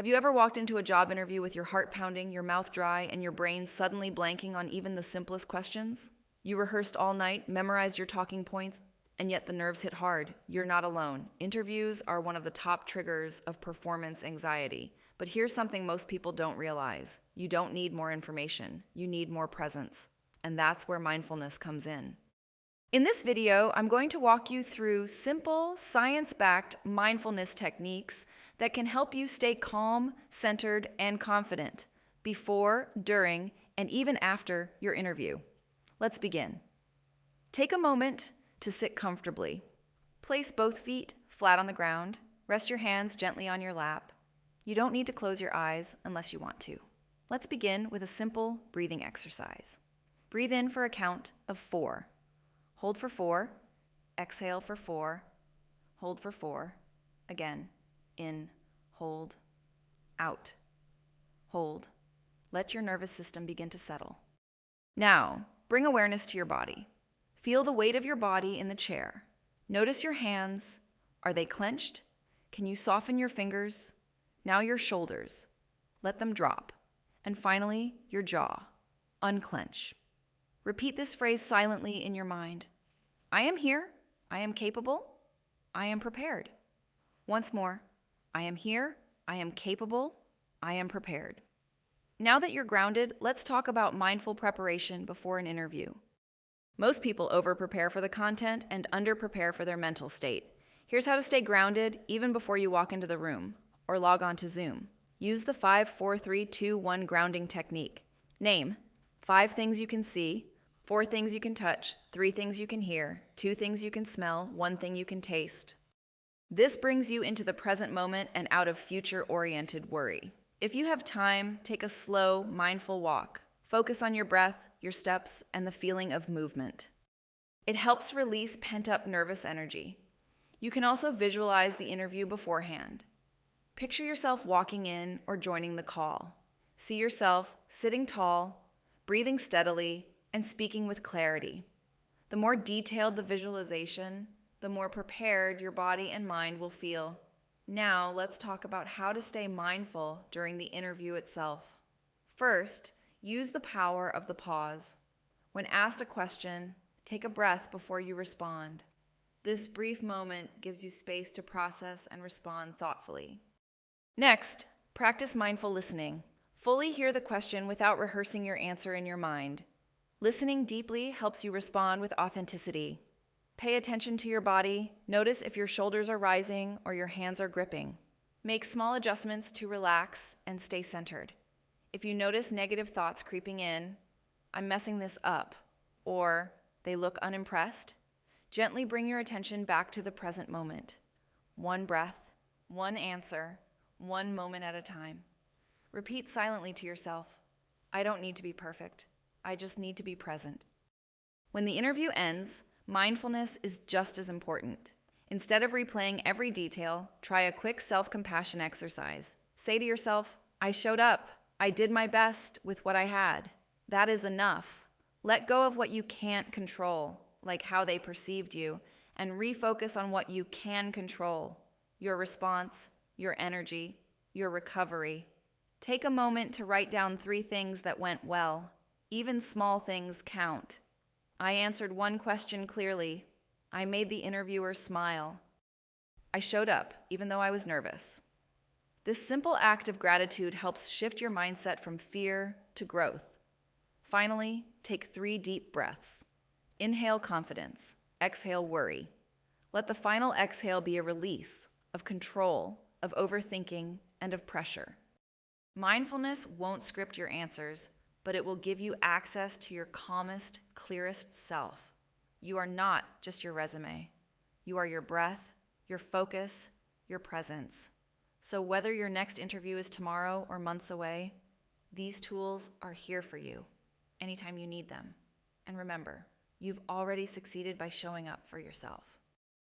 Have you ever walked into a job interview with your heart pounding, your mouth dry, and your brain suddenly blanking on even the simplest questions? You rehearsed all night, memorized your talking points, and yet the nerves hit hard. You're not alone. Interviews are one of the top triggers of performance anxiety. But here's something most people don't realize. You don't need more information. You need more presence. And that's where mindfulness comes in. In this video, I'm going to walk you through simple, science-backed mindfulness techniques that can help you stay calm, centered, and confident before, during, and even after your interview. Let's begin. Take a moment to sit comfortably. Place both feet flat on the ground. Rest your hands gently on your lap. You don't need to close your eyes unless you want to. Let's begin with a simple breathing exercise. Breathe in for a count of 4. Hold for 4. Exhale for 4. Hold for 4. Again. In, hold, out, hold. Let your nervous system begin to settle. Now, bring awareness to your body. Feel the weight of your body in the chair. Notice your hands. Are they clenched? Can you soften your fingers? Now your shoulders. Let them drop. And finally, your jaw. Unclench. Repeat this phrase silently in your mind. I am here. I am capable. I am prepared. Once more. I am here, I am capable, I am prepared. Now that you're grounded, let's talk about mindful preparation before an interview. Most people over-prepare for the content and under-prepare for their mental state. Here's how to stay grounded even before you walk into the room or log on to Zoom. Use the 5, 4, 3, 2, 1 grounding technique. Name 5 things you can see, 4 things you can touch, 3 things you can hear, 2 things you can smell, 1 thing you can taste. This brings you into the present moment and out of future-oriented worry. If you have time, take a slow, mindful walk. Focus on your breath, your steps, and the feeling of movement. It helps release pent-up nervous energy. You can also visualize the interview beforehand. Picture yourself walking in or joining the call. See yourself sitting tall, breathing steadily, and speaking with clarity. The more detailed the visualization, the more prepared your body and mind will feel. Now, let's talk about how to stay mindful during the interview itself. First, use the power of the pause. When asked a question, take a breath before you respond. This brief moment gives you space to process and respond thoughtfully. Next, practice mindful listening. Fully hear the question without rehearsing your answer in your mind. Listening deeply helps you respond with authenticity. Pay attention to your body. Notice if your shoulders are rising or your hands are gripping. Make small adjustments to relax and stay centered. If you notice negative thoughts creeping in, I'm messing this up, or they look unimpressed, gently bring your attention back to the present moment. 1 breath, 1 answer, 1 moment at a time. Repeat silently to yourself, I don't need to be perfect. I just need to be present. When the interview ends, mindfulness is just as important. Instead of replaying every detail, try a quick self-compassion exercise. Say to yourself, I showed up. I did my best with what I had. That is enough. Let go of what you can't control, like how they perceived you, and refocus on what you can control, your response, your energy, your recovery. Take a moment to write down 3 things that went well. Even small things count. I answered 1 question clearly. I made the interviewer smile. I showed up, even though I was nervous. This simple act of gratitude helps shift your mindset from fear to growth. Finally, take 3 deep breaths. Inhale confidence. Exhale worry. Let the final exhale be a release of control, of overthinking, and of pressure. Mindfulness won't script your answers, but it will give you access to your calmest, clearest self. You are not just your resume. You are your breath, your focus, your presence. So whether your next interview is tomorrow or months away, these tools are here for you anytime you need them. And remember, you've already succeeded by showing up for yourself.